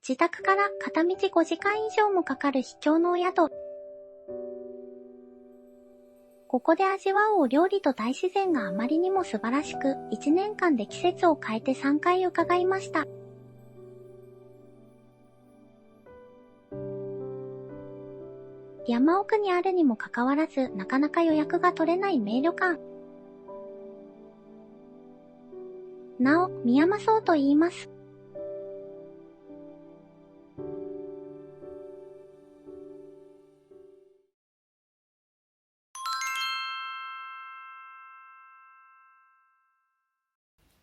自宅から片道5時間以上もかかる秘境のお宿。ここで味わうお料理と大自然があまりにも素晴らしく、1年間で季節を変えて3回伺いました。山奥にあるにもかかわらず、なかなか予約が取れない名旅館。なお、宮間荘と言います。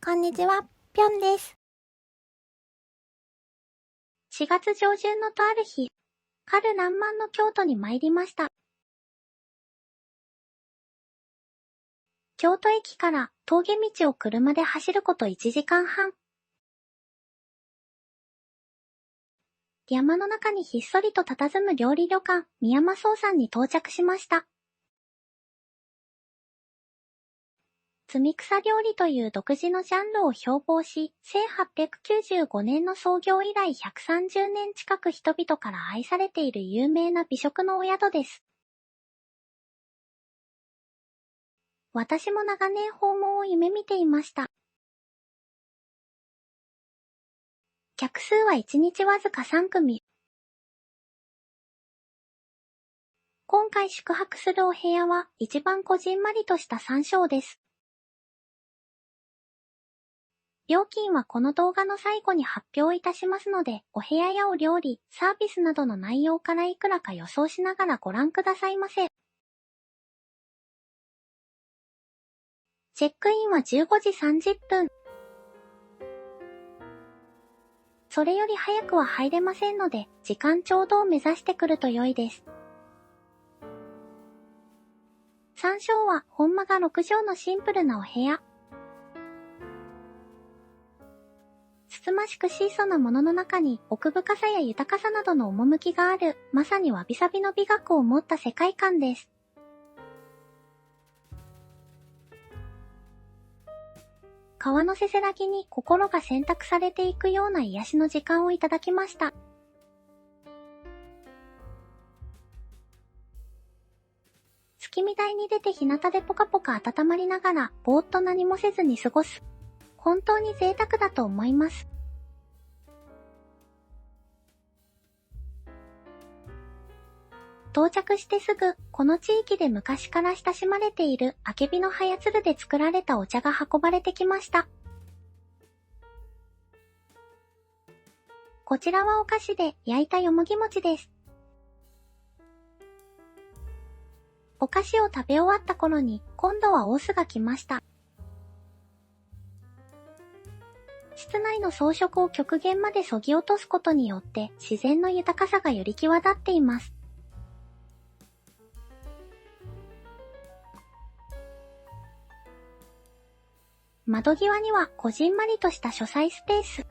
こんにちは、ぴょんです。4月上旬のとある日、春爛漫の京都に参りました。京都駅から峠道を車で走ること1時間半。山の中にひっそりと佇む料理旅館、宮間荘さんに到着しました。摘み草料理という独自のジャンルを標榜し、1895年の創業以来130年近く人々から愛されている有名な美食のお宿です。私も長年訪問を夢見ていました。客数は1日わずか3組。今回宿泊するお部屋は一番こじんまりとした3床です。料金はこの動画の最後に発表いたしますので、お部屋やお料理、サービスなどの内容からいくらか予想しながらご覧くださいませ。チェックインは15時30分。それより早くは入れませんので、時間ちょうどを目指してくると良いです。3床は本間が6畳のシンプルなお部屋。つつましく質素なものの中に奥深さや豊かさなどの趣がある、まさにわびさびの美学を持った世界観です。川のせせらぎに心が洗濯されていくような癒しの時間をいただきました。月見台に出て日向でポカポカ温まりながら、ぼーっと何もせずに過ごす。本当に贅沢だと思います。到着してすぐ、この地域で昔から親しまれているあけびの葉やつるで作られたお茶が運ばれてきました。こちらはお菓子で焼いたよもぎ餅です。お菓子を食べ終わった頃に、今度はオスが来ました。室内の装飾を極限まで削ぎ落とすことによって、自然の豊かさがより際立っています。窓際にはこじんまりとした書斎スペース。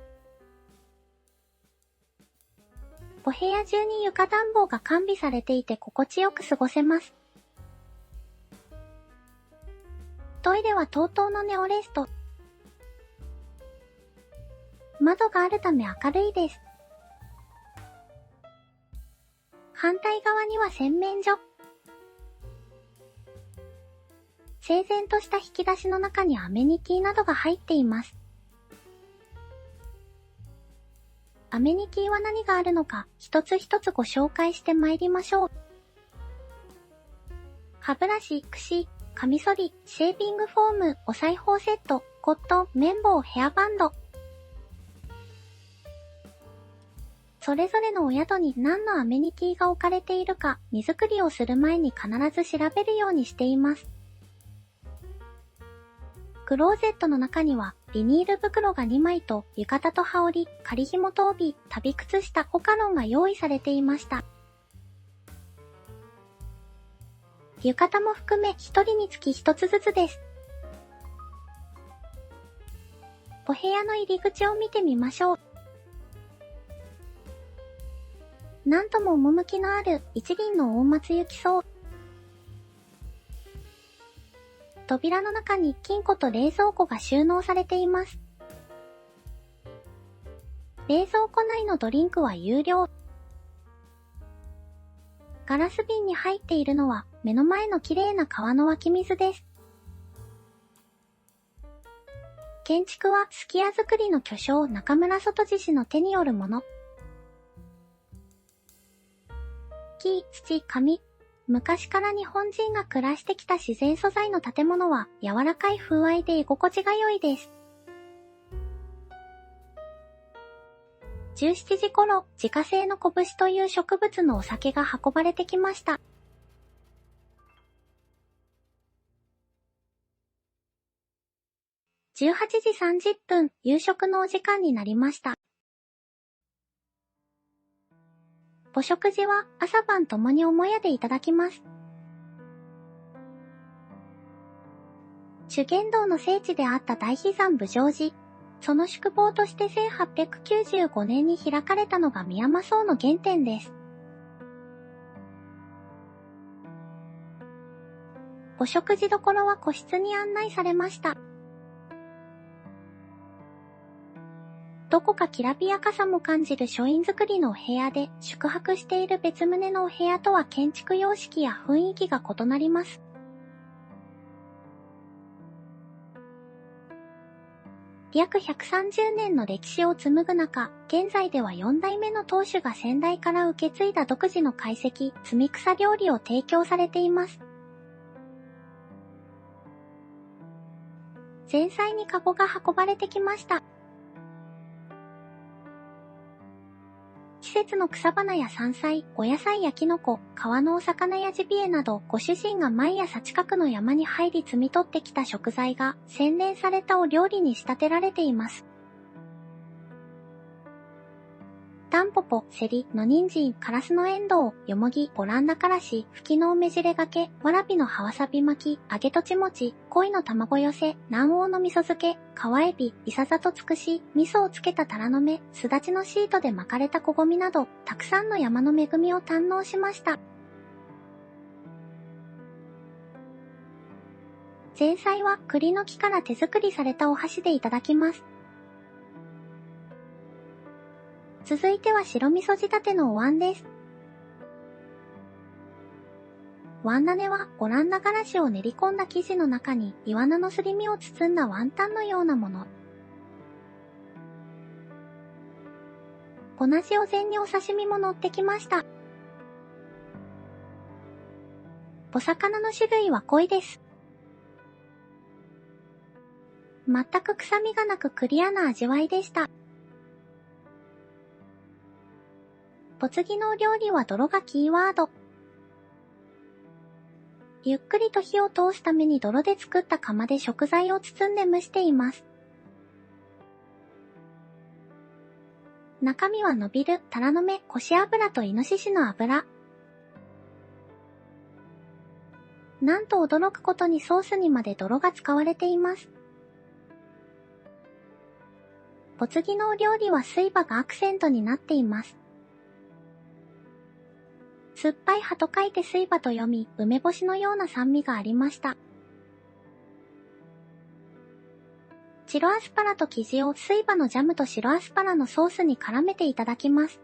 お部屋中に床暖房が完備されていて心地よく過ごせます。トイレは TOTO のネオレスト。窓があるため明るいです。反対側には洗面所。整然とした引き出しの中にアメニティなどが入っています。アメニティは何があるのか、一つ一つご紹介してまいりましょう。歯ブラシ、櫛、カミソリ、シェービングフォーム、お裁縫セット、コットン、綿棒、ヘアバンド。それぞれのお宿に何のアメニティが置かれているか、荷造りをする前に必ず調べるようにしています。クローゼットの中にはビニール袋が2枚と浴衣と羽織、仮紐と帯、旅靴下、コカロンが用意されていました。浴衣も含め1人につき1つずつです。お部屋の入り口を見てみましょう。なんとも趣のある一輪の大松行きそう。扉の中に金庫と冷蔵庫が収納されています。冷蔵庫内のドリンクは有料。ガラス瓶に入っているのは目の前の綺麗な川の湧き水です。建築はすき家造りの巨匠中村外地氏の手によるもの。木、土、紙。昔から日本人が暮らしてきた自然素材の建物は柔らかい風合いで居心地が良いです。17時頃、自家製の拳という植物のお酒が運ばれてきました。18時30分、夕食のお時間になりました。お食事は朝晩ともに母屋でいただきます。修験道の聖地であった大悲山武成寺。その宿坊として1895年に開かれたのが宮間荘の原点です。お食事処は個室に案内されました。どこかきらびやかさも感じる書院造りのお部屋で、宿泊している別棟のお部屋とは建築様式や雰囲気が異なります。約130年の歴史を紡ぐ中、現在では4代目の当主が先代から受け継いだ独自の懐石、摘草料理を提供されています。前菜にカゴが運ばれてきました。季節の草花や山菜、お野菜やキノコ、川のお魚やジビエなど、ご主人が毎朝近くの山に入り摘み取ってきた食材が洗練されたお料理に仕立てられています。タンポポ、セリ、野人参、カラスのエンドウ、よもぎ、オランダからし、フキのおめじれがけ、わらびの葉わさび巻き、揚げとち餅、鯉の卵寄せ、卵黄の味噌漬け、川エビ、いさざとつくし、味噌をつけたタラの芽、すだちのシートで巻かれたこごみなど、たくさんの山の恵みを堪能しました。前菜は栗の木から手作りされたお箸でいただきます。続いては白味噌仕立てのお椀です。ワン種はオランダガラシを練り込んだ生地の中にイワナのすり身を包んだワンタンのようなもの。同じお膳にお刺身も乗ってきました。お魚の種類は鯉です。全く臭みがなくクリアな味わいでした。お次のお料理は泥がキーワード。ゆっくりと火を通すために泥で作った釜で食材を包んで蒸しています。中身は伸びる、タラの芽、こし油とイノシシの油。なんと驚くことにソースにまで泥が使われています。お次のお料理は水葉がアクセントになっています。酸っぱい葉と書いて水葉と読み、梅干しのような酸味がありました。白アスパラと生地を水葉のジャムと白アスパラのソースに絡めていただきます。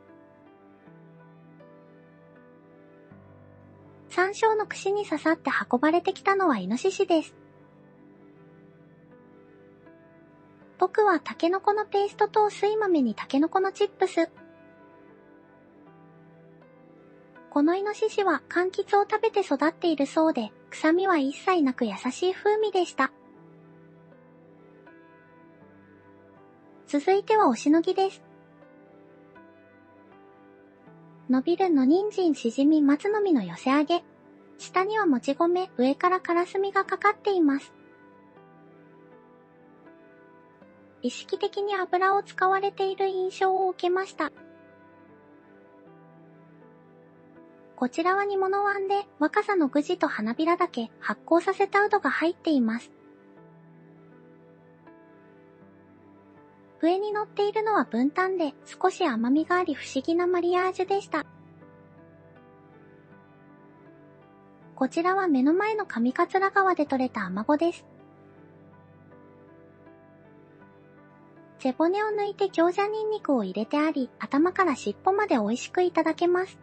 山椒の串に刺さって運ばれてきたのはイノシシです。僕はタケノコのペーストと水豆にタケノコのチップス。このイノシシは柑橘を食べて育っているそうで、臭みは一切なく優しい風味でした。続いてはおしのぎです。伸びるの人参、しじみ、松の実の寄せ揚げ。下にはもち米、上からからすみがかかっています。意識的に油を使われている印象を受けました。こちらは煮物椀で若狭の具地と花びらだけ発酵させたうどが入っています。上に乗っているのは文旦で少し甘みがあり不思議なマリアージュでした。こちらは目の前の上桂川で採れたアマゴです。背骨を抜いて餃子ニンニクを入れてあり、頭から尻尾まで美味しくいただけます。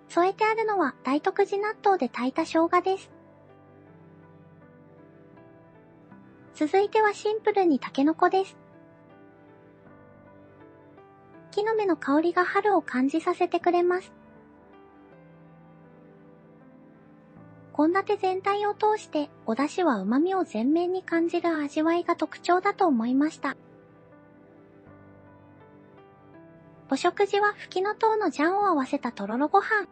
添えてあるのは大徳寺納豆で炊いた生姜です。続いてはシンプルにタケノコです。木の芽の香りが春を感じさせてくれます。献立全体を通してお出汁は旨味を前面に感じる味わいが特徴だと思いました。お食事はフキノトウの醤を合わせたとろろご飯。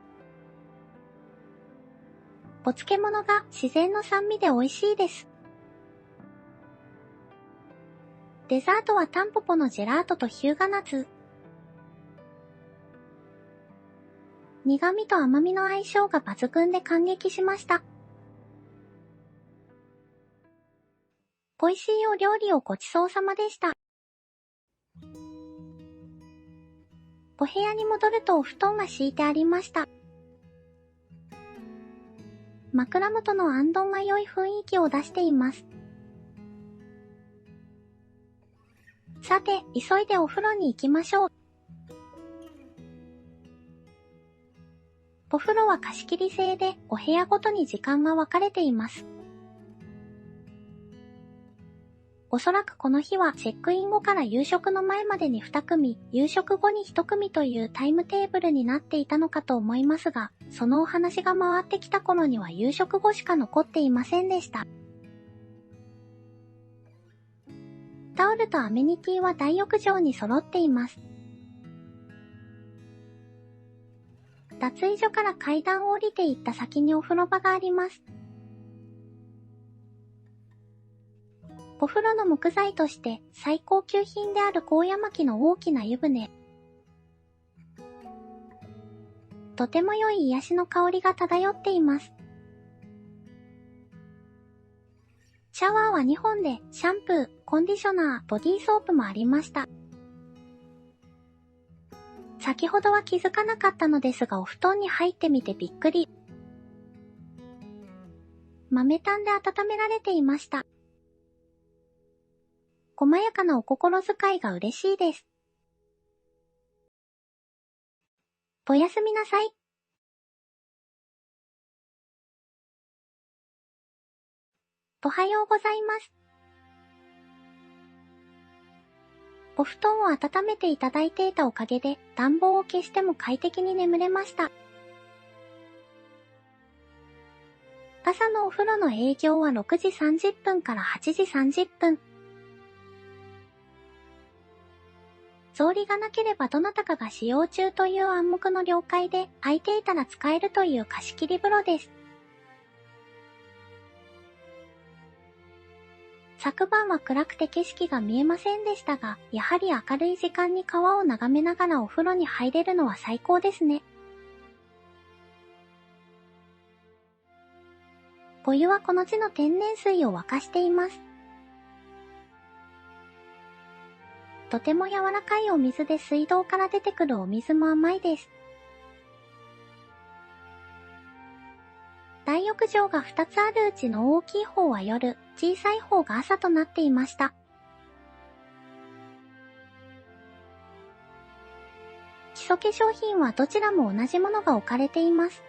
お漬物が自然の酸味で美味しいです。デザートはタンポポのジェラートと日向夏。苦味と甘みの相性が抜群で感激しました。美味しいお料理をごちそうさまでした。お部屋に戻るとお布団が敷いてありました。枕元のあんどんが良い雰囲気を出しています。さて、急いでお風呂に行きましょう。お風呂は貸し切り制で、お部屋ごとに時間が分かれています。おそらくこの日はチェックイン後から夕食の前までに2組、夕食後に1組というタイムテーブルになっていたのかと思いますが、そのお話が回ってきた頃には夕食後しか残っていませんでした。タオルとアメニティは大浴場に揃っています。脱衣所から階段を降りていった先にお風呂場があります。お風呂の木材として最高級品である高山木の大きな湯船。とても良い癒しの香りが漂っています。シャワーは2本でシャンプー、コンディショナー、ボディーソープもありました。先ほどは気づかなかったのですがお布団に入ってみてびっくり。豆炭で温められていました。細やかなお心遣いが嬉しいです。おやすみなさい。おはようございます。お布団を温めていただいていたおかげで暖房を消しても快適に眠れました。朝のお風呂の営業は6時30分から8時30分。草履がなければどなたかが使用中という暗黙の了解で空いていたら使えるという貸し切り風呂です。昨晩は暗くて景色が見えませんでしたが、やはり明るい時間に川を眺めながらお風呂に入れるのは最高ですね。お湯はこの地の天然水を沸かしています。とても柔らかいお水で水道から出てくるお水も甘いです。大浴場が2つあるうちの大きい方は夜、小さい方が朝となっていました。基礎化粧品はどちらも同じものが置かれています。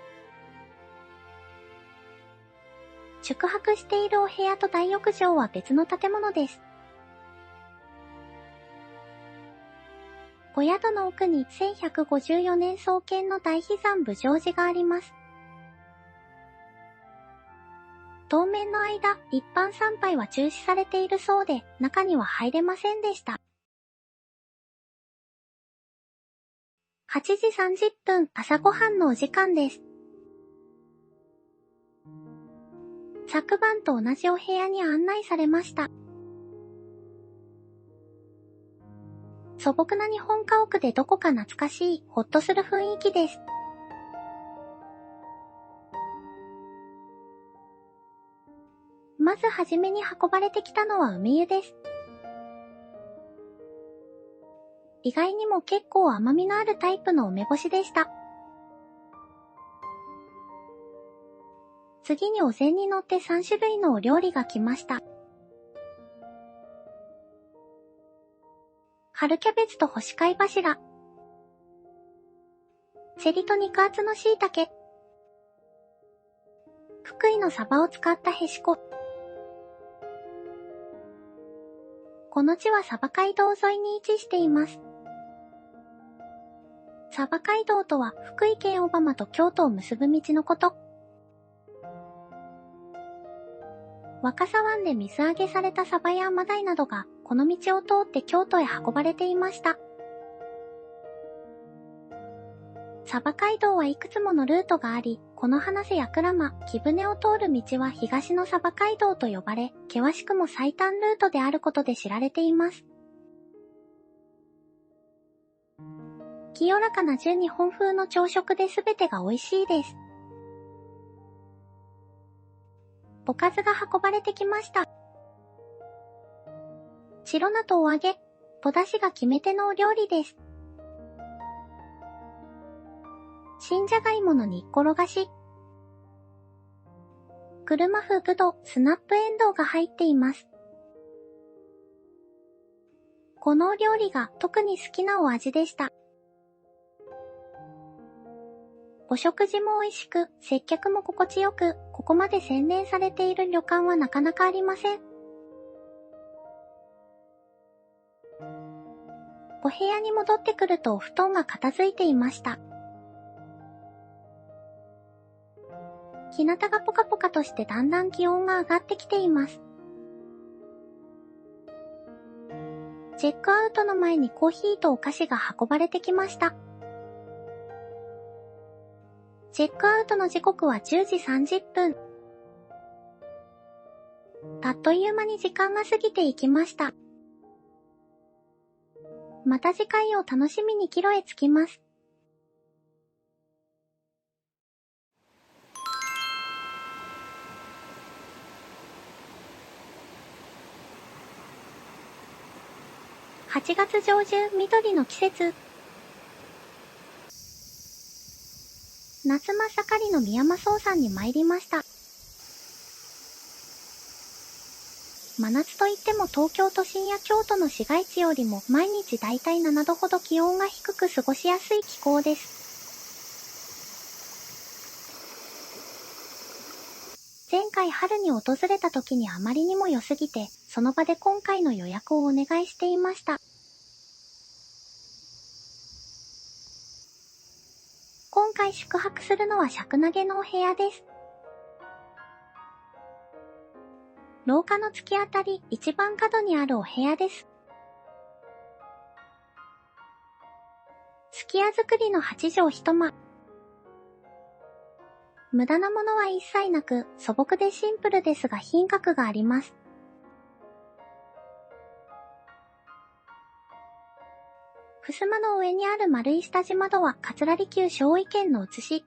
宿泊しているお部屋と大浴場は別の建物です。お宿の奥に1154年創建の大悲山武成寺があります。当面の間、一般参拝は中止されているそうで、中には入れませんでした。8時30分、朝ごはんのお時間です。昨晩と同じお部屋に案内されました。素朴な日本家屋でどこか懐かしい、ほっとする雰囲気です。まずはじめに運ばれてきたのは梅湯です。意外にも結構甘みのあるタイプの梅干しでした。次にお膳に乗って3種類のお料理が来ました。春キャベツと干し貝柱。セリと肉厚の椎茸。福井のサバを使ったへしこ。この地はサバ街道沿いに位置しています。サバ街道とは福井県小浜と京都を結ぶ道のこと。若狭湾で水揚げされたサバやマダイなどがこの道を通って京都へ運ばれていました。サバ街道はいくつものルートがあり、この花瀬や鞍馬、木舟を通る道は東のサバ街道と呼ばれ、険しくも最短ルートであることで知られています。清らかな純日本風の朝食で全てが美味しいです。おかずが運ばれてきました。白菜とお揚げ、お出汁が決め手のお料理です。新じゃがいもの煮っころがし。車麩ぶどう、スナップエンドウが入っています。このお料理が特に好きなお味でした。お食事も美味しく、接客も心地よく、ここまで洗練されている旅館はなかなかありません。お部屋に戻ってくるとお布団が片付いていました。日向がポカポカとしてだんだん気温が上がってきています。チェックアウトの前にコーヒーとお菓子が運ばれてきました。チェックアウトの時刻は10時30分。あっという間に時間が過ぎていきました。また次回を楽しみに帰路へ着きます。8月上旬、緑の季節。夏真っ盛りの宮間荘山に参りました。真夏といっても東京都心や京都の市街地よりも毎日だいたい7度ほど気温が低く過ごしやすい気候です。前回春に訪れた時にあまりにも良すぎて、その場で今回の予約をお願いしていました。今回宿泊するのは尺投げのお部屋です。廊下の突き当たり一番角にあるお部屋です。すき家作りの8畳一間。無駄なものは一切なく、素朴でシンプルですが品格があります。襖の上にある丸い下地窓は桂離宮正意見の写し。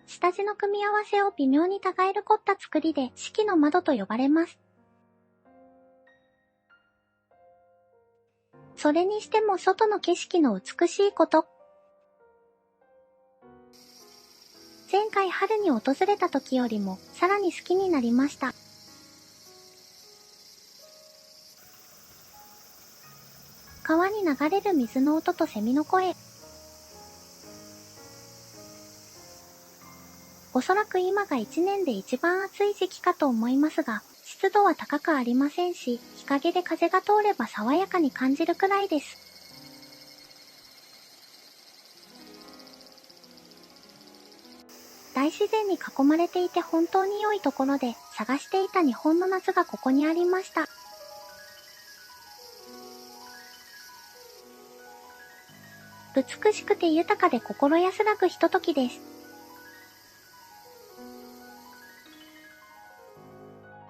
下地の組み合わせを微妙に互いる凝った作りで四季の窓と呼ばれます。それにしても外の景色の美しいこと。前回春に訪れた時よりもさらに好きになりました。川に流れる水の音とセミの声。おそらく今が1年で一番暑い時期かと思いますが、湿度は高くありませんし、日陰で風が通れば爽やかに感じるくらいです。大自然に囲まれていて本当に良いところで、探していた日本の夏がここにありました。美しくて豊かで心安らぐひとときです。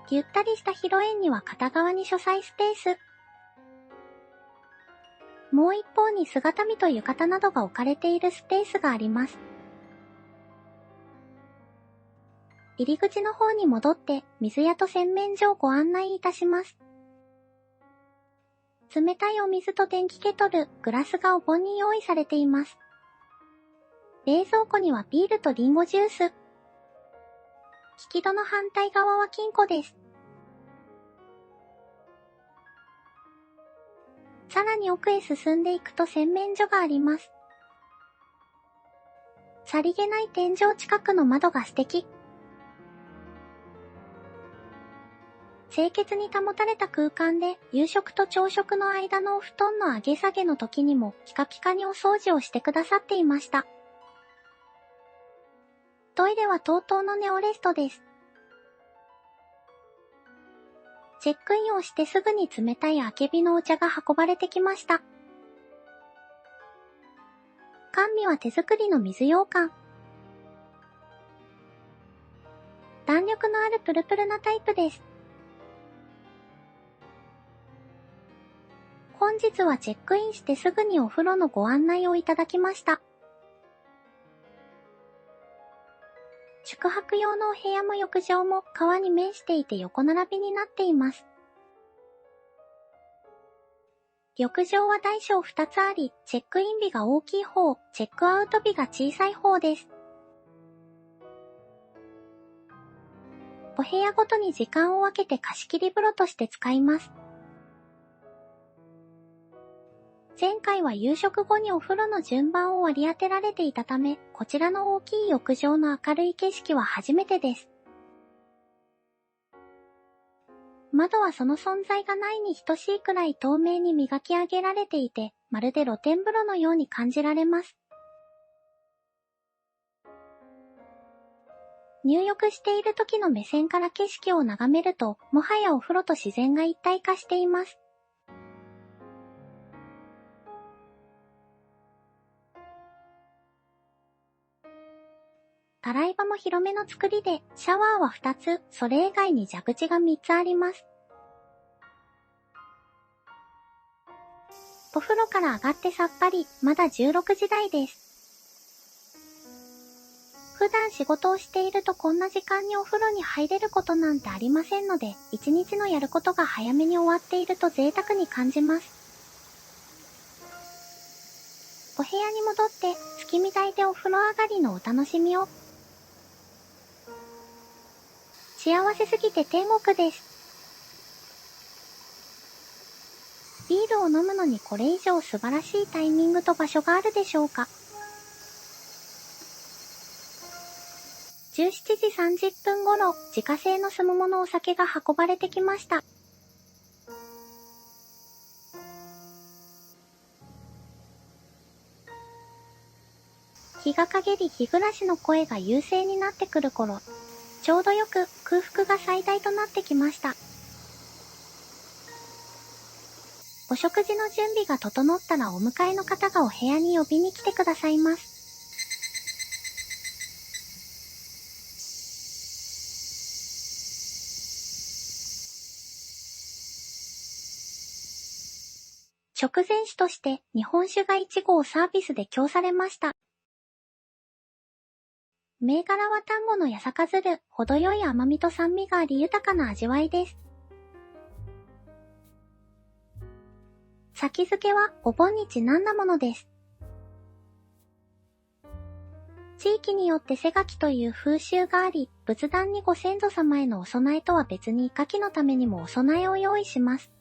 ゆったりした広縁には片側に書斎スペース。もう一方に姿見と浴衣などが置かれているスペースがあります。入り口の方に戻って水屋と洗面所をご案内いたします。冷たいお水と電気ケトル、グラスがお盆に用意されています。冷蔵庫にはビールとリンゴジュース。引き戸の反対側は金庫です。さらに奥へ進んでいくと洗面所があります。さりげない天井近くの窓が素敵。清潔に保たれた空間で、夕食と朝食の間のお布団の上げ下げの時にもピカピカにお掃除をしてくださっていました。トイレは TOTO のネオレストです。チェックインをしてすぐに冷たいあけびのお茶が運ばれてきました。甘味は手作りの水羊羹。弾力のあるプルプルなタイプです。本日はチェックインしてすぐにお風呂のご案内をいただきました。宿泊用のお部屋も浴場も川に面していて横並びになっています。浴場は大小2つあり、チェックイン日が大きい方、チェックアウト日が小さい方です。お部屋ごとに時間を分けて貸し切り風呂として使います。前回は夕食後にお風呂の順番を割り当てられていたため、こちらの大きい浴場の明るい景色は初めてです。窓はその存在がないに等しいくらい透明に磨き上げられていて、まるで露天風呂のように感じられます。入浴している時の目線から景色を眺めると、もはやお風呂と自然が一体化しています。たらい場も広めの作りで、シャワーは2つ、それ以外に蛇口が3つあります。お風呂から上がってさっぱり、まだ16時台です。普段仕事をしているとこんな時間にお風呂に入れることなんてありませんので、一日のやることが早めに終わっていると贅沢に感じます。お部屋に戻って、月見台でお風呂上がりのお楽しみを。幸せすぎて天国です。ビールを飲むのにこれ以上素晴らしいタイミングと場所があるでしょうか。17時30分頃、自家製のすもものお酒が運ばれてきました。日が陰り日暮らしの声が優勢になってくる頃、ちょうどよく空腹が最大となってきました。お食事の準備が整ったらお迎えの方がお部屋に呼びに来てくださいます。食前酒として日本酒が1合サービスで供されました。銘柄は丹後の八坂鶴、程よい甘みと酸味があり豊かな味わいです。先付けはお盆にちなんだものです。地域によって瀬垣という風習があり、仏壇にご先祖様へのお供えとは別に牡蠣のためにもお供えを用意します。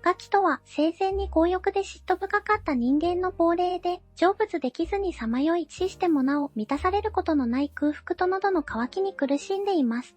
牡蠣とは生前に強欲で嫉妬深かった人間の亡霊で、成仏できずにさまよい死してもなお満たされることのない空腹と喉の渇きに苦しんでいます。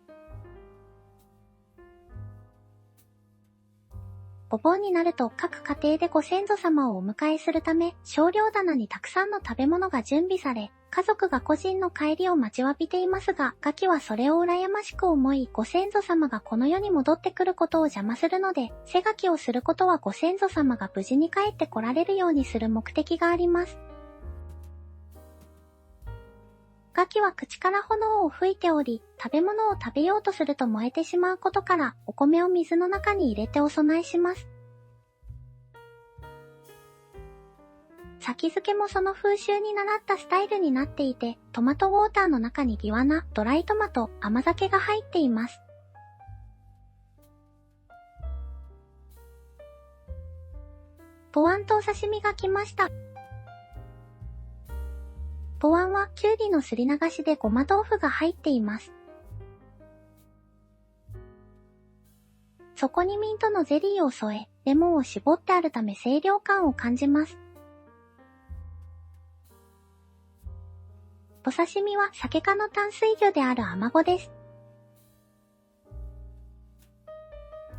お盆になると各家庭でご先祖様をお迎えするため、少量棚にたくさんの食べ物が準備され、家族が個人の帰りを待ちわびていますが、牡蠣はそれを羨ましく思い、ご先祖様がこの世に戻ってくることを邪魔するので、背牡蠣をすることはご先祖様が無事に帰ってこられるようにする目的があります。牡蠣は口から炎を吹いており、食べ物を食べようとすると燃えてしまうことから、お米を水の中に入れてお供えします。先付けもその風習に倣ったスタイルになっていて、トマトウォーターの中にギワナ、ドライトマト、甘酒が入っています。ポワンとお刺身が来ました。ポワンはきゅうりのすり流しでごま豆腐が入っています。そこにミントのゼリーを添え、レモンを絞ってあるため清涼感を感じます。お刺身は鮭科の淡水魚であるアマゴです。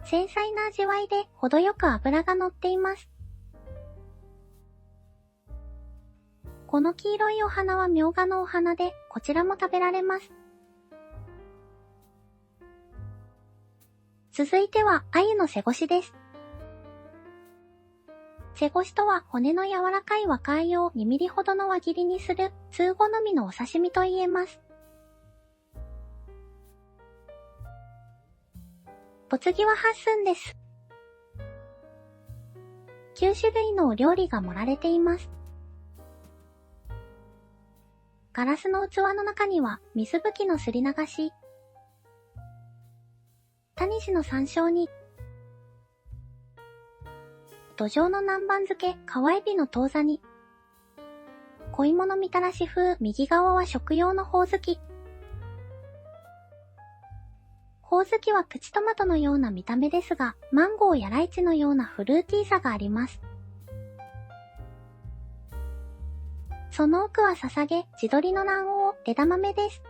繊細な味わいで程よく脂が乗っています。この黄色いお花はミョウガのお花で、こちらも食べられます。続いては、鮎の背ごしです。背ごしとは、骨の柔らかい若鮎を2ミリほどの輪切りにする、通好みのお刺身と言えます。お次は8寸です。9種類のお料理が盛られています。ガラスの器の中には、水拭きのすり流し、タニシの山椒に、土壌の南蛮漬け、川エビの当座に、小芋のみたらし風、右側は食用のほおずき。ほおずきはプチトマトのような見た目ですが、マンゴーやライチのようなフルーティーさがあります。その奥はささげ、地鶏の卵黄、枝豆です。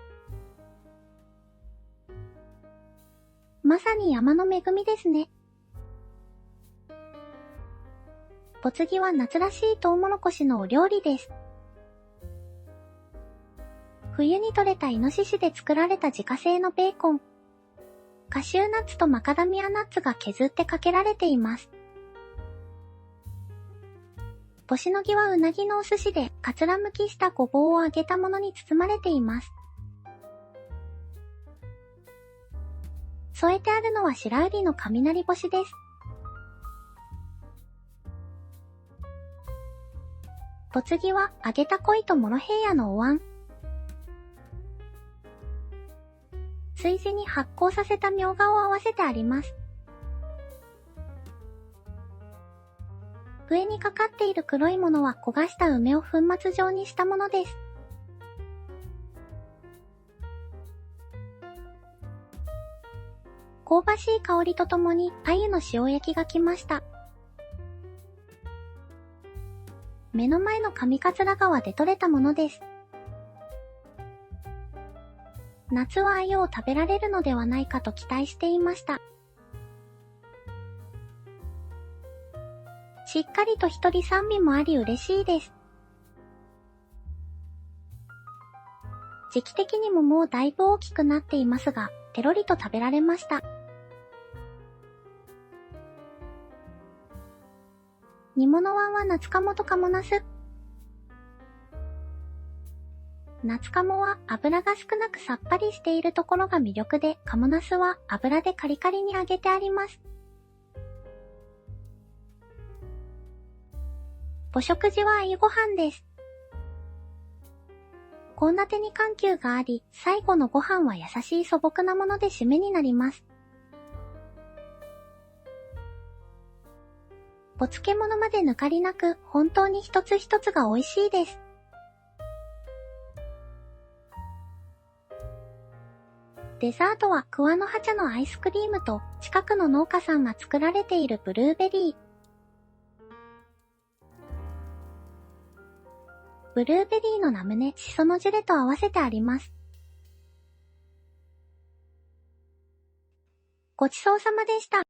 まさに山の恵みですね。お次は夏らしいトウモロコシのお料理です。冬に採れたイノシシで作られた自家製のベーコン。カシューナッツとマカダミアナッツが削ってかけられています。ボシノギはうなぎのお寿司で、かつらむきしたごぼうを揚げたものに包まれています。添えてあるのは白百合の雷干しです。お次は揚げた鯉とモロヘイヤのお椀。炊事に発酵させたみょうがを合わせてあります。上にかかっている黒いものは焦がした梅を粉末状にしたものです。香ばしい香りとともに鮎の塩焼きが来ました。目の前の上桂川で採れたものです。夏は鮎を食べられるのではないかと期待していました。しっかりと一人三尾もあり嬉しいです。時期的にももうだいぶ大きくなっていますが、ペロリと食べられました。煮物は夏鴨と鴨ナス。夏鴨は油が少なくさっぱりしているところが魅力で、鴨ナスは油でカリカリに揚げてあります。お食事は鮎ご飯です。献立に緩急があり、最後のご飯は優しい素朴なもので締めになります。お漬物まで抜かりなく、本当に一つ一つが美味しいです。デザートは桑の葉茶のアイスクリームと、近くの農家さんが作られているブルーベリー。ブルーベリーのラムネ、シソのジュレと合わせてあります。ごちそうさまでした。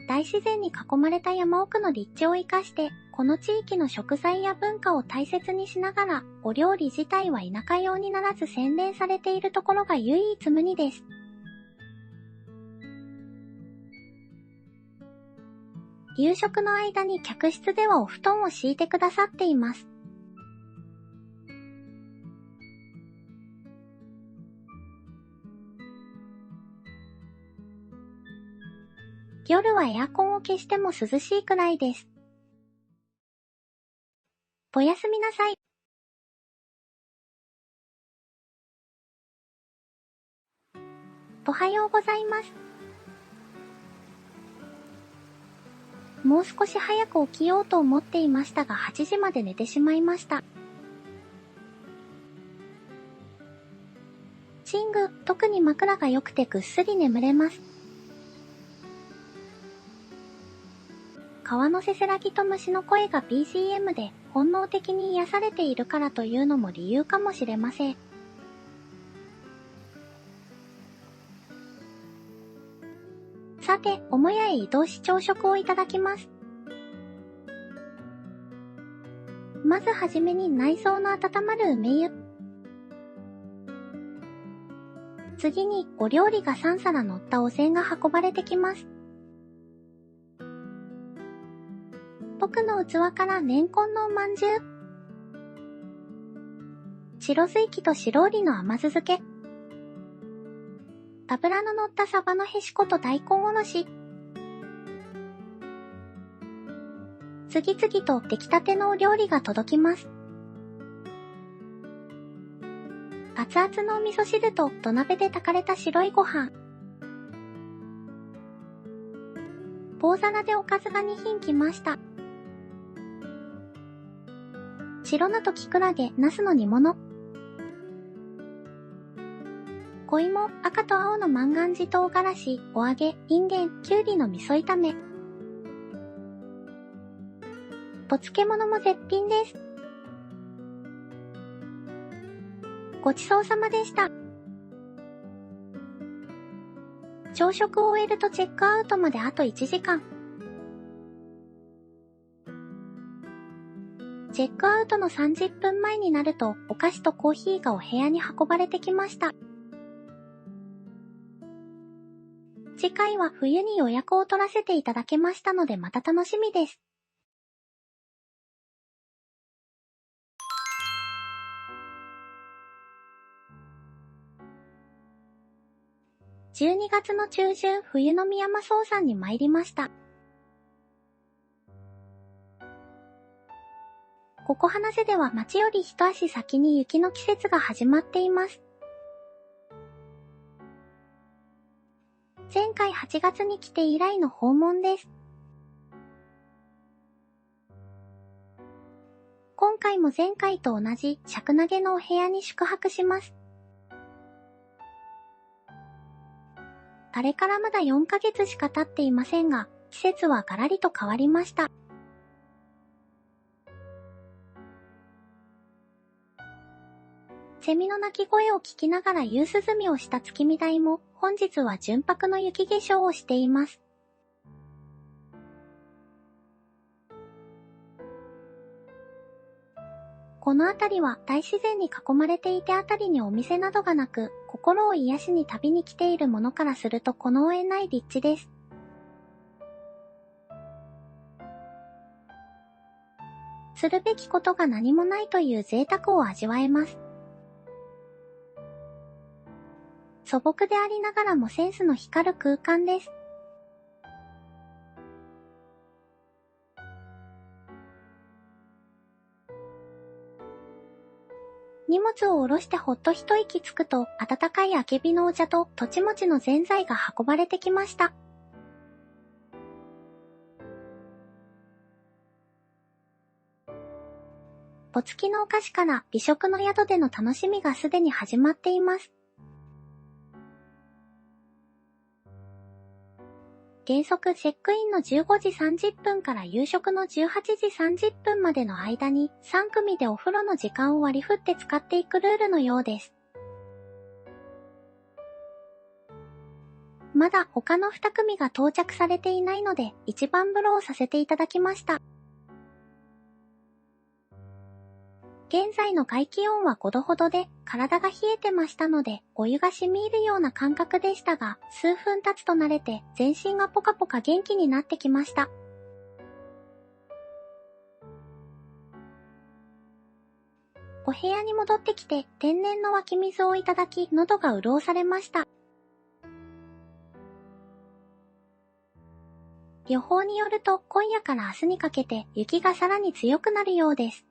大自然に囲まれた山奥の立地を生かして、この地域の食材や文化を大切にしながら、お料理自体は田舎用にならず洗練されているところが唯一無二です。夕食の間に客室ではお布団を敷いてくださっています。夜はエアコンを消しても涼しいくらいです。おやすみなさい。おはようございます。もう少し早く起きようと思っていましたが8時まで寝てしまいました。深寝具、特に枕が良くてぐっすり眠れます。川のせせらぎと虫の声が BGM で本能的に癒されているからというのも理由かもしれません。さて、母屋へ移動し朝食をいただきます。まずはじめに内臓の温まる梅湯。次にお料理が3皿乗ったお膳が運ばれてきます。僕の器からレンコンのおまんじゅう。白ずいきと白瓜の甘酢漬け。脂の乗ったサバのへしこと大根おろし。次々と出来たてのお料理が届きます。熱々のお味噌汁と土鍋で炊かれた白いご飯。棒皿でおかずが2品来ました。白菜ときくらげ、ナスの煮物。小芋、赤と青の万願寺唐辛子、お揚げ、インゲン、きゅうりの味噌炒め。お漬物も絶品です。ごちそうさまでした。朝食を終えるとチェックアウトまであと1時間。チェックアウトの30分前になるとお菓子とコーヒーがお部屋に運ばれてきました。次回は冬に予約を取らせていただけましたのでまた楽しみです。12月の中旬、冬の宮山荘山に参りました。ここ花瀬では街より一足先に雪の季節が始まっています。前回8月に来て以来の訪問です。今回も前回と同じ尺投げのお部屋に宿泊します。あれからまだ4ヶ月しか経っていませんが、季節はガラリと変わりました。セミの鳴き声を聞きながら夕涼みをした月見台も、本日は純白の雪化粧をしています。この辺りは大自然に囲まれていて辺りにお店などがなく、心を癒しに旅に来ているものからするとこの上ない立地です。するべきことが何もないという贅沢を味わえます。素朴でありながらもセンスの光る空間です。荷物を下ろしてほっと一息つくと、温かいあけびのお茶ととちもちのぜんざいが運ばれてきました。お付きのお菓子から美食の宿での楽しみがすでに始まっています。原則チェックインの15時30分から夕食の18時30分までの間に3組でお風呂の時間を割り振って使っていくルールのようです。まだ他の2組が到着されていないので一番風呂をさせていただきました。現在の外気温は5度ほどで体が冷えてましたのでお湯が染み入るような感覚でしたが、数分経つと慣れて全身がポカポカ元気になってきました。お部屋に戻ってきて天然の湧き水をいただき喉が潤されました。予報によると今夜から明日にかけて雪がさらに強くなるようです。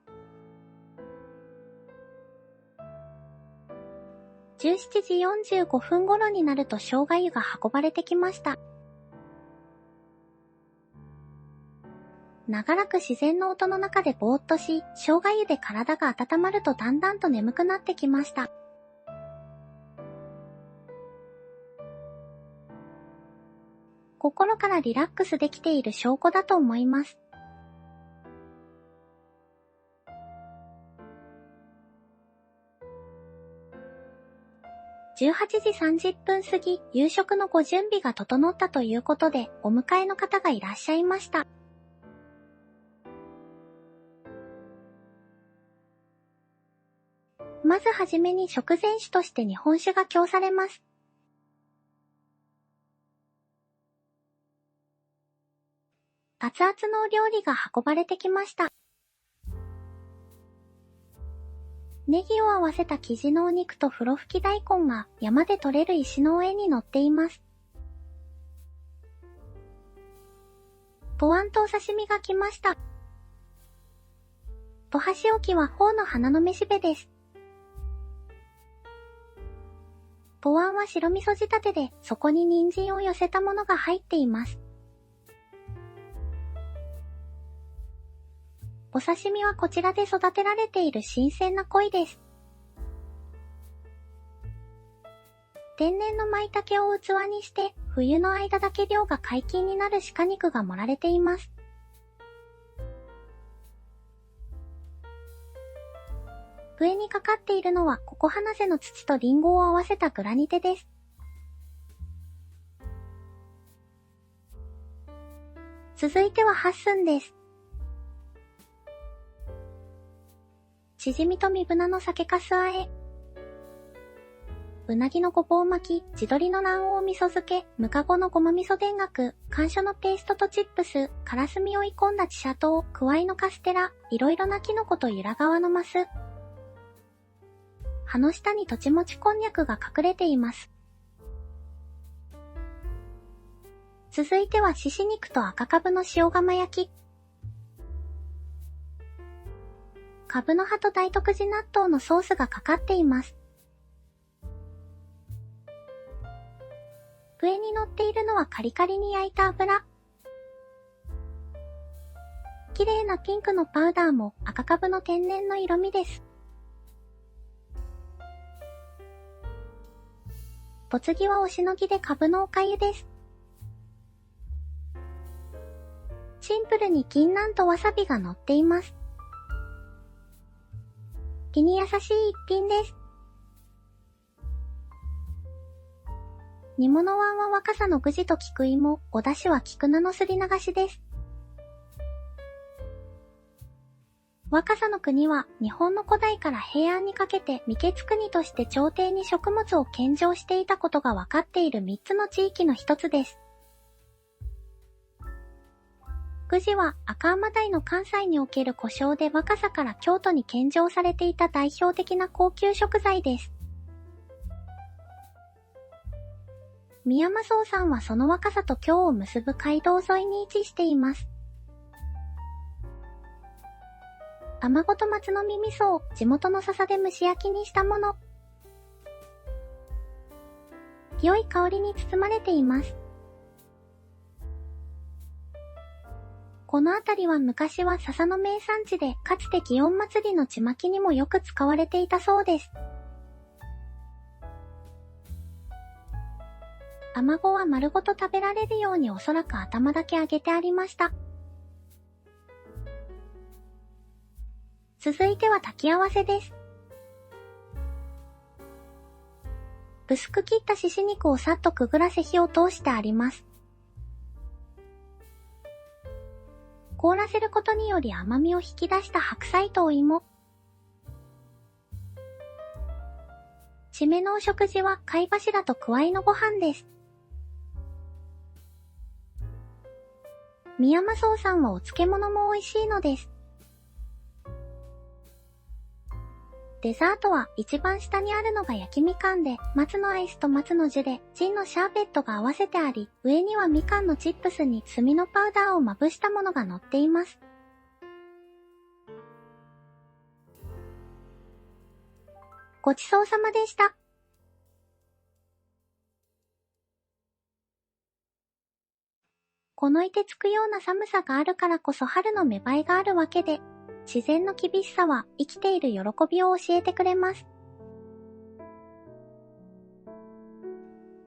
17時45分頃になると生姜湯が運ばれてきました。長らく自然の音の中でぼーっとし、生姜湯で体が温まるとだんだんと眠くなってきました。心からリラックスできている証拠だと思います。18時30分過ぎ、夕食のご準備が整ったということで、お迎えの方がいらっしゃいました。まずはじめに食前酒として日本酒が供されます。熱々のお料理が運ばれてきました。ネギを合わせた生地のお肉と風呂吹き大根が山で採れる石の上に乗っています。ポワンとお刺身が来ました。と箸置きはフォーの花のめしべです。ポワンは白味噌仕立てで、そこに人参を寄せたものが入っています。お刺身はこちらで育てられている新鮮な鯉です。天然の舞茸を器にして、冬の間だけ漁が解禁になる鹿肉が盛られています。上にかかっているのはココハナセの土とリンゴを合わせたグラニテです。続いてはハッスンです。チヂミとミブナの酒粕和え。うなぎのごぼう巻き、地鶏の卵黄味噌漬け、ムカゴのごま味噌田楽、甘薯のペーストとチップス、カラスミを煮込んだチシャトウ、クワイのカステラ、いろいろなキノコとゆらがわのマス。葉の下にとちもちこんにゃくが隠れています。続いてはしし肉と赤かぶの塩釜焼き。かぶの葉と大徳寺納豆のソースがかかっています。上に乗っているのはカリカリに焼いた油。綺麗なピンクのパウダーも赤かぶの天然の色味です。お次はおしのぎでかぶのおかゆです。シンプルに銀杏とわさびが乗っています。気に優しい一品です。煮物椀は若さの具地と菊芋、お出汁は菊菜のすり流しです。若さの国は日本の古代から平安にかけて未決国として朝廷に食物を献上していたことが分かっている3つの地域の一つです。具地は赤甘鯛の関西における呼称で若さから京都に献上されていた代表的な高級食材です。宮間荘さんはその若さと京を結ぶ街道沿いに位置しています。卵と松の実味噌を地元の笹で蒸し焼きにしたもの。良い香りに包まれています。この辺りは昔は笹の名産地で、かつて祇園祭のちまきにもよく使われていたそうです。卵は丸ごと食べられるようにおそらく頭だけ揚げてありました。続いては炊き合わせです。薄く切ったしし肉をさっとくぐらせ火を通してあります。凍らせることにより甘みを引き出した白菜とお芋。締めのお食事は貝柱とくわいのご飯です。宮間荘さんはお漬物も美味しいのです。デザートは一番下にあるのが焼きみかんで、松のアイスと松のジュレ、ジンのシャーベットが合わせてあり、上にはみかんのチップスに炭のパウダーをまぶしたものが乗っています。ごちそうさまでした。この凍てつくような寒さがあるからこそ春の芽生えがあるわけで、自然の厳しさは生きている喜びを教えてくれます。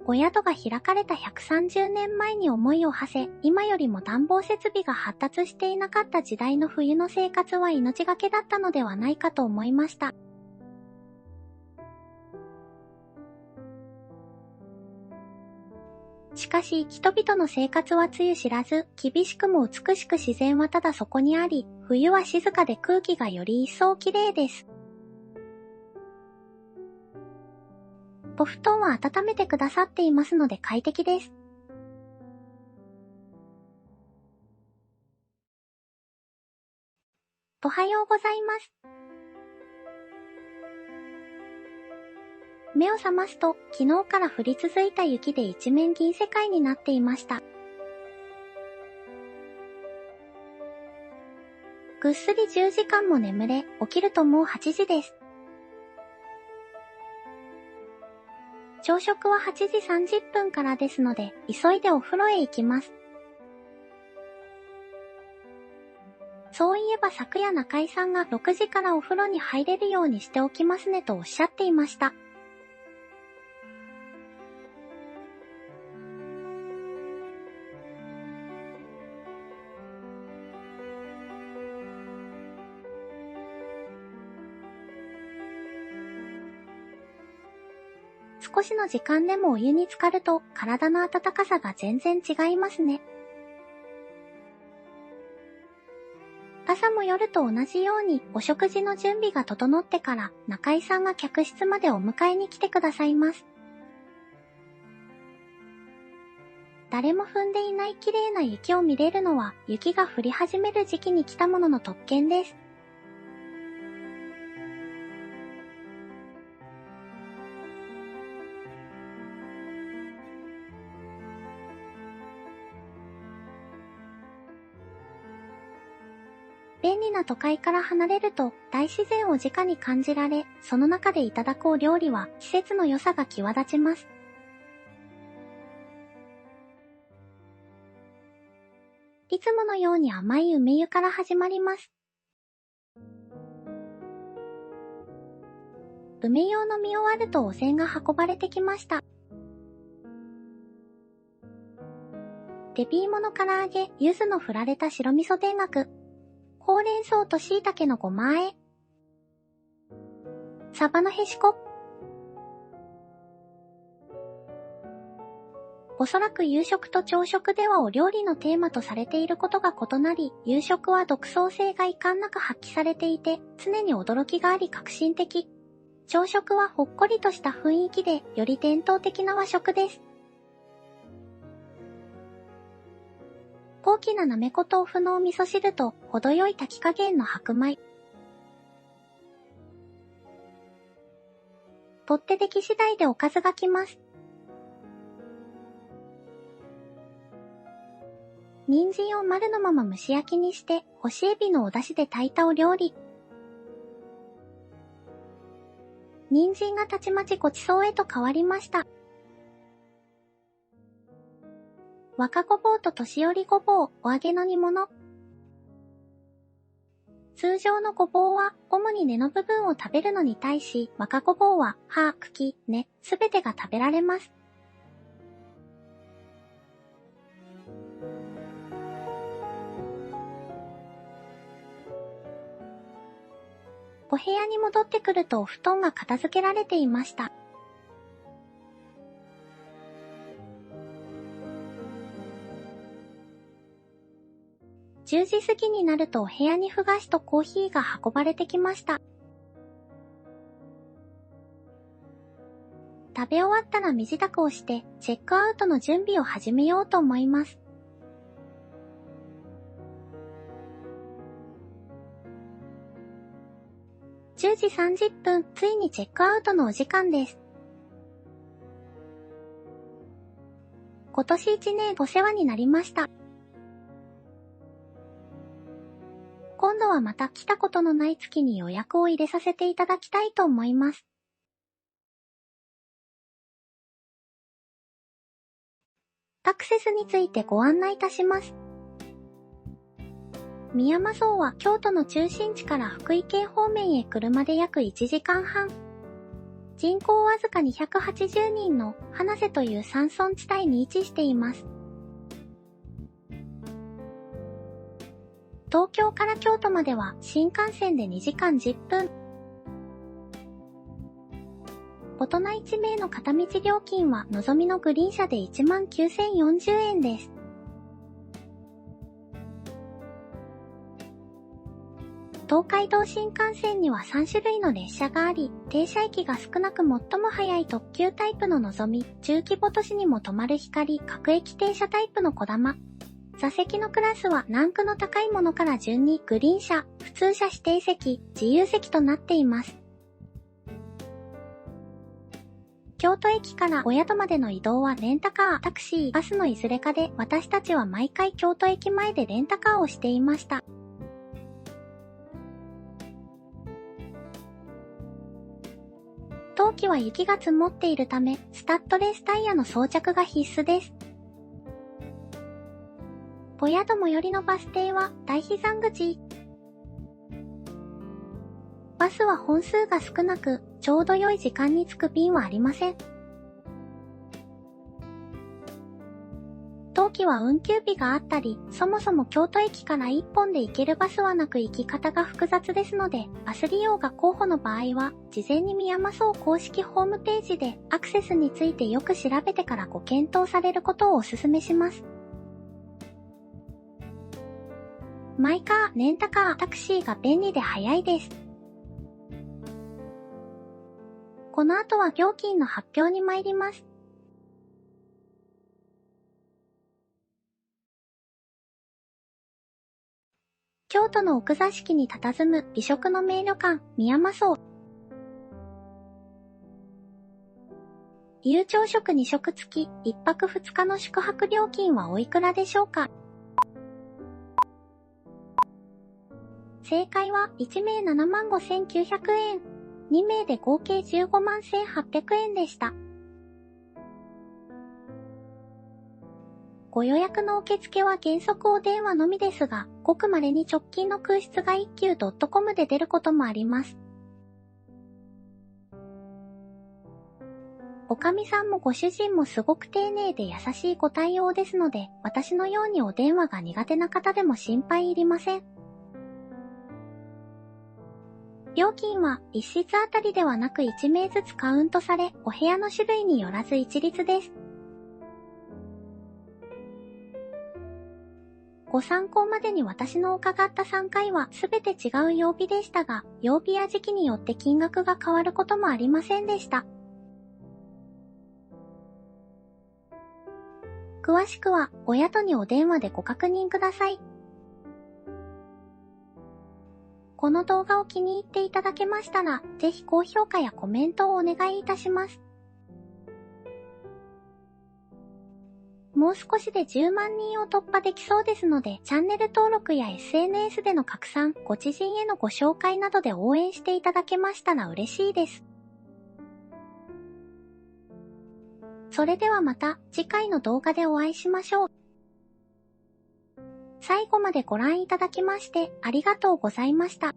お宿が開かれた130年前に思いを馳せ、今よりも暖房設備が発達していなかった時代の冬の生活は命がけだったのではないかと思いました。しかし、人々の生活はつゆ知らず、厳しくも美しく自然はただそこにあり、冬は静かで空気がより一層きれいです。お布団は温めてくださっていますので快適です。おはようございます。目を覚ますと、昨日から降り続いた雪で一面銀世界になっていました。ぐっすり10時間も眠れ、起きるともう8時です。朝食は8時30分からですので、急いでお風呂へ行きます。そういえば昨夜中井さんが6時からお風呂に入れるようにしておきますねとおっしゃっていました。少しの時間でもお湯に浸かると体の温かさが全然違いますね。朝も夜と同じようにお食事の準備が整ってから中井さんが客室までお迎えに来てくださいます。誰も踏んでいない綺麗な雪を見れるのは雪が降り始める時期に来たものの特権です。便利な都会から離れると大自然を直に感じられ、その中でいただくお料理は季節の良さが際立ちます。いつものように甘い梅湯から始まります。梅湯を飲み終わるとお膳が運ばれてきました。デビーモの唐揚げ、柚子の振られた白味噌田楽、ほうれん草と椎茸のごま和え、サバのへしこ。おそらく夕食と朝食ではお料理のテーマとされていることが異なり、夕食は独創性が遺憾なく発揮されていて、常に驚きがあり革新的。朝食はほっこりとした雰囲気で、より伝統的な和食です。高貴ななめこ豆腐のお味噌汁と、程よい炊き加減の白米。取って出来次第でおかずが来ます。人参を丸のまま蒸し焼きにして、干しエビのお出汁で炊いたお料理。人参がたちまちごちそうへと変わりました。若ごぼうと年寄りごぼう、お揚げの煮物。通常のごぼうは主に根の部分を食べるのに対し、若ごぼうは葉、茎、根、すべてが食べられます。お部屋に戻ってくるとお布団が片付けられていました。10時過ぎになるとお部屋にふ菓子とコーヒーが運ばれてきました。食べ終わったら身支度をしてチェックアウトの準備を始めようと思います。10時30分、ついにチェックアウトのお時間です。今年1年お世話になりました。今度はまた来たことのない月に予約を入れさせていただきたいと思います。アクセスについてご案内いたします。宮間荘は京都の中心地から福井県方面へ車で約1時間半。人口わずか280人の花瀬という山村地帯に位置しています。東京から京都までは新幹線で2時間10分。大人1名の片道料金はのぞみのグリーン車で19,040円です。東海道新幹線には3種類の列車があり、停車駅が少なく最も早い特急タイプののぞみ、中規模都市にも止まるひかり、各駅停車タイプのこだま。座席のクラスはランクの高いものから順にグリーン車、普通車指定席、自由席となっています。京都駅からお宿までの移動はレンタカー、タクシー、バスのいずれかで、私たちは毎回京都駅前でレンタカーをしていました。冬季は雪が積もっているため、スタッドレスタイヤの装着が必須です。お宿最寄りのバス停は大飛山口。バスは本数が少なく、ちょうど良い時間に着く便はありません。冬季は運休日があったり、そもそも京都駅から1本で行けるバスはなく行き方が複雑ですので、バス利用が候補の場合は、事前に宮間荘公式ホームページでアクセスについてよく調べてからご検討されることをお勧めします。マイカー、レンタカー、タクシーが便利で早いです。この後は料金の発表に参ります。京都の奥座敷に佇む美食の名旅館、宮間荘。夕朝食2食付き、1泊2日の宿泊料金はおいくらでしょうか？正解は1名75,900円。2名で合計151,800円でした。ご予約の受付は原則お電話のみですが、ごく稀に直近の空室が一休 .com で出ることもあります。おかみさんもご主人もすごく丁寧で優しいご対応ですので、私のようにお電話が苦手な方でも心配いりません。料金は1室あたりではなく1名ずつカウントされ、お部屋の種類によらず一律です。ご参考までに私の伺った3回はすべて違う曜日でしたが、曜日や時期によって金額が変わることもありませんでした。詳しくはお宿にお電話でご確認ください。この動画を気に入っていただけましたら、ぜひ高評価やコメントをお願いいたします。もう少しで10万人を突破できそうですので、チャンネル登録や SNS での拡散、ご知人へのご紹介などで応援していただけましたら嬉しいです。それではまた次回の動画でお会いしましょう。最後までご覧いただきましてありがとうございました。